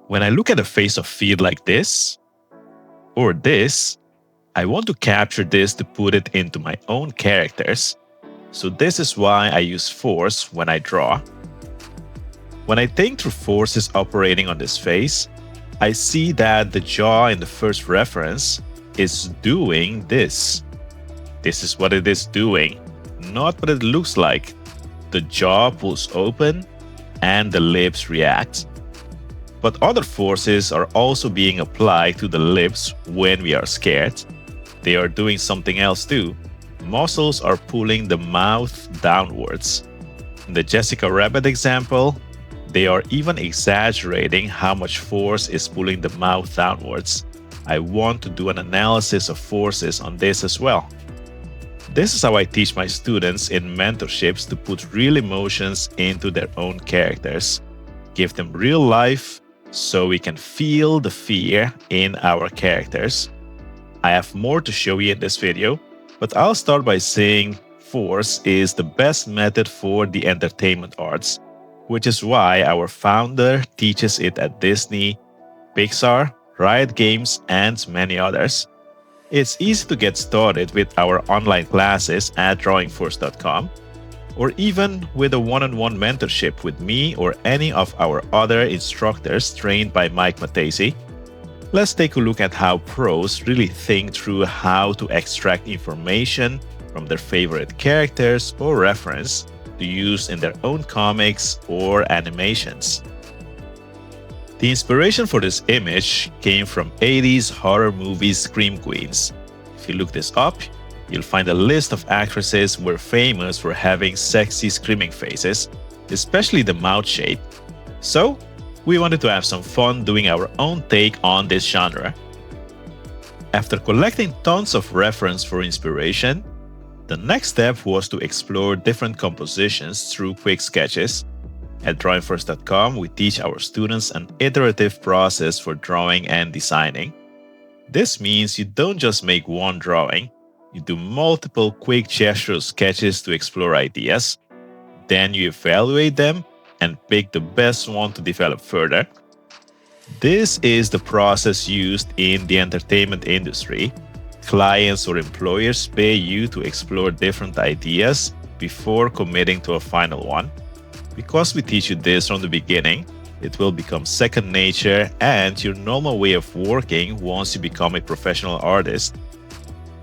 When I look at a face of fear like this, or this, I want to capture this to put it into my own characters. So this is why I use force when I draw. When I think through forces operating on this face, I see that the jaw in the first reference is doing this. This is what it is doing, not what it looks like. The jaw pulls open and the lips react. But other forces are also being applied to the lips when we are scared. They are doing something else too. Muscles are pulling the mouth downwards. In the Jessica Rabbit example, they are even exaggerating how much force is pulling the mouth downwards. I want to do an analysis of forces on this as well. This is how I teach my students in mentorships to put real emotions into their own characters. Give them real life so we can feel the fear in our characters. I have more to show you in this video, but I'll start by saying force is the best method for the entertainment arts, which is why our founder teaches it at Disney, Pixar, Riot Games, and many others. It's easy to get started with our online classes at DrawingFORCE.com, or even with a one-on-one mentorship with me or any of our other instructors trained by Mike Mattesi. Let's take a look at how pros really think through how to extract information from their favorite characters or reference to use in their own comics or animations. The inspiration for this image came from 80s horror movie scream queens. If you look this up, you'll find a list of actresses who were famous for having sexy screaming faces, especially the mouth shape. So, we wanted to have some fun doing our own take on this genre. After collecting tons of reference for inspiration, the next step was to explore different compositions through quick sketches. At DrawingFORCE.com, we teach our students an iterative process for drawing and designing. This means you don't just make one drawing, you do multiple quick gestural sketches to explore ideas. Then you evaluate them and pick the best one to develop further. This is the process used in the entertainment industry. Clients or employers pay you to explore different ideas before committing to a final one. Because we teach you this from the beginning, it will become second nature and your normal way of working once you become a professional artist.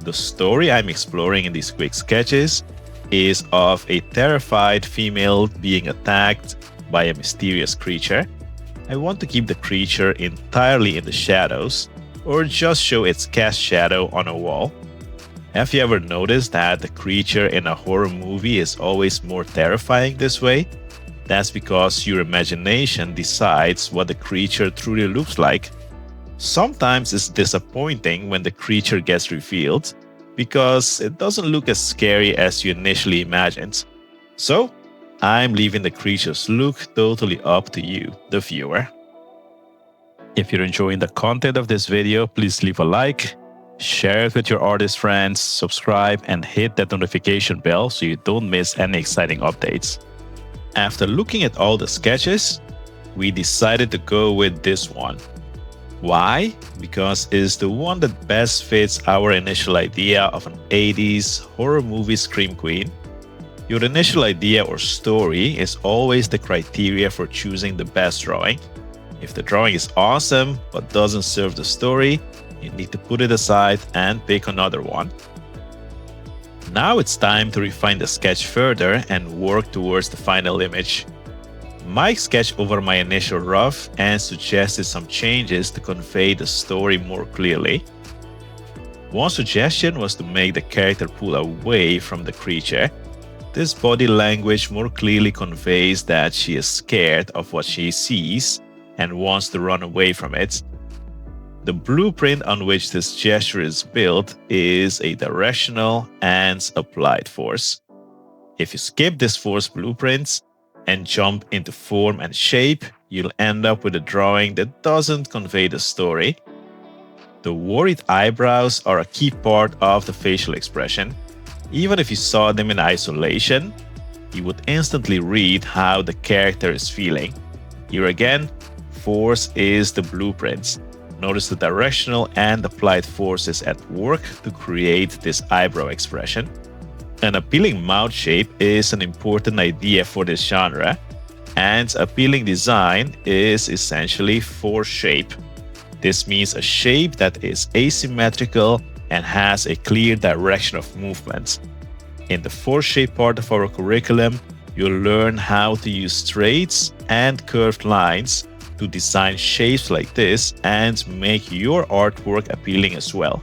The story I'm exploring in these quick sketches is of a terrified female being attacked by a mysterious creature. I want to keep the creature entirely in the shadows, or just show its cast shadow on a wall. Have you ever noticed that the creature in a horror movie is always more terrifying this way? That's because your imagination decides what the creature truly looks like. Sometimes it's disappointing when the creature gets revealed because it doesn't look as scary as you initially imagined. So, I'm leaving the creature's look totally up to you, the viewer. If you're enjoying the content of this video, please leave a like, share it with your artist friends, subscribe, and hit that notification bell so you don't miss any exciting updates. After looking at all the sketches, we decided to go with this one. Why? Because it's the one that best fits our initial idea of an 80s horror movie scream queen. Your initial idea or story is always the criteria for choosing the best drawing. If the drawing is awesome but doesn't serve the story, you need to put it aside and pick another one. Now it's time to refine the sketch further and work towards the final image. Mike sketched over my initial rough and suggested some changes to convey the story more clearly. One suggestion was to make the character pull away from the creature. This body language more clearly conveys that she is scared of what she sees and wants to run away from it. The blueprint on which this gesture is built is a directional and applied force. If you skip this force blueprint and jump into form and shape, you'll end up with a drawing that doesn't convey the story. The worried eyebrows are a key part of the facial expression. Even if you saw them in isolation, you would instantly read how the character is feeling. Here again, force is the blueprint. Notice the directional and applied forces at work to create this eyebrow expression. An appealing mouth shape is an important idea for this genre, and appealing design is essentially force shape. This means a shape that is asymmetrical and has a clear direction of movement. In the force shape part of our curriculum, you'll learn how to use straights and curved lines to design shapes like this and make your artwork appealing as well.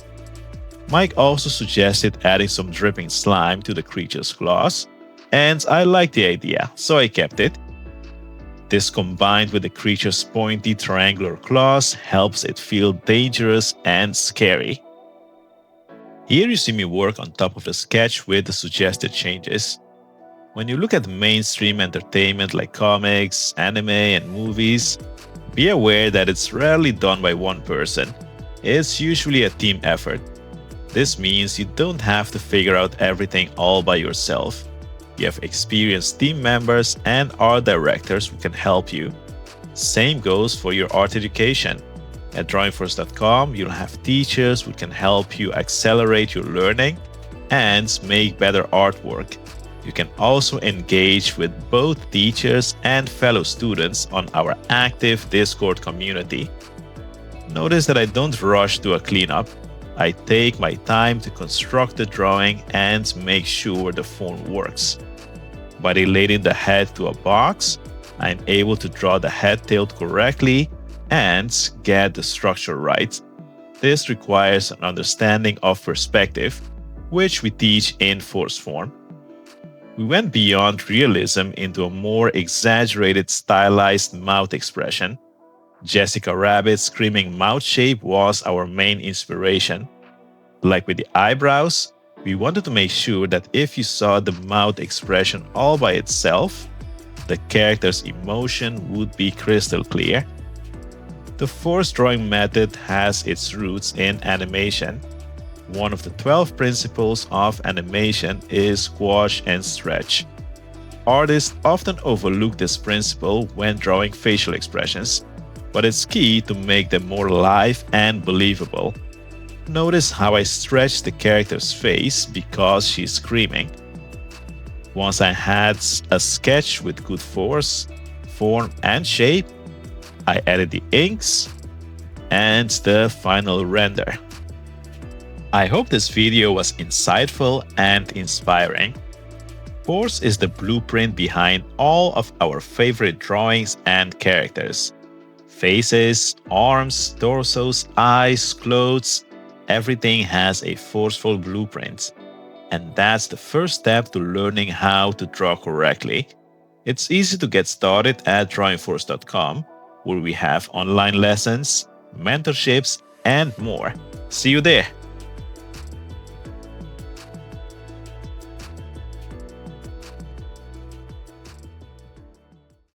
Mike also suggested adding some dripping slime to the creature's claws, and I liked the idea, so I kept it. This combined with the creature's pointy triangular claws helps it feel dangerous and scary. Here you see me work on top of the sketch with the suggested changes. When you look at mainstream entertainment like comics, anime, and movies, be aware that it's rarely done by one person. It's usually a team effort. This means you don't have to figure out everything all by yourself. You have experienced team members and art directors who can help you. Same goes for your art education. At DrawingFORCE.com, you'll have teachers who can help you accelerate your learning and make better artwork. You can also engage with both teachers and fellow students on our active Discord community. Notice that I don't rush to a cleanup. I take my time to construct the drawing and make sure the form works. By relating the head to a box, I'm able to draw the head tilted correctly and get the structure right. This requires an understanding of perspective, which we teach in force form. We went beyond realism into a more exaggerated stylized mouth expression. Jessica Rabbit's screaming mouth shape was our main inspiration. Like with the eyebrows, we wanted to make sure that if you saw the mouth expression all by itself, the character's emotion would be crystal clear. The force drawing method has its roots in animation. One of the 12 principles of animation is squash and stretch. Artists often overlook this principle when drawing facial expressions, but it's key to make them more live and believable. Notice how I stretch the character's face because she's screaming. Once I had a sketch with good force, form, and shape, I added the inks and the final render. I hope this video was insightful and inspiring. Force is the blueprint behind all of our favorite drawings and characters. Faces, arms, torsos, eyes, clothes, everything has a forceful blueprint. And that's the first step to learning how to draw correctly. It's easy to get started at DrawingFORCE.com, where we have online lessons, mentorships, and more. See you there!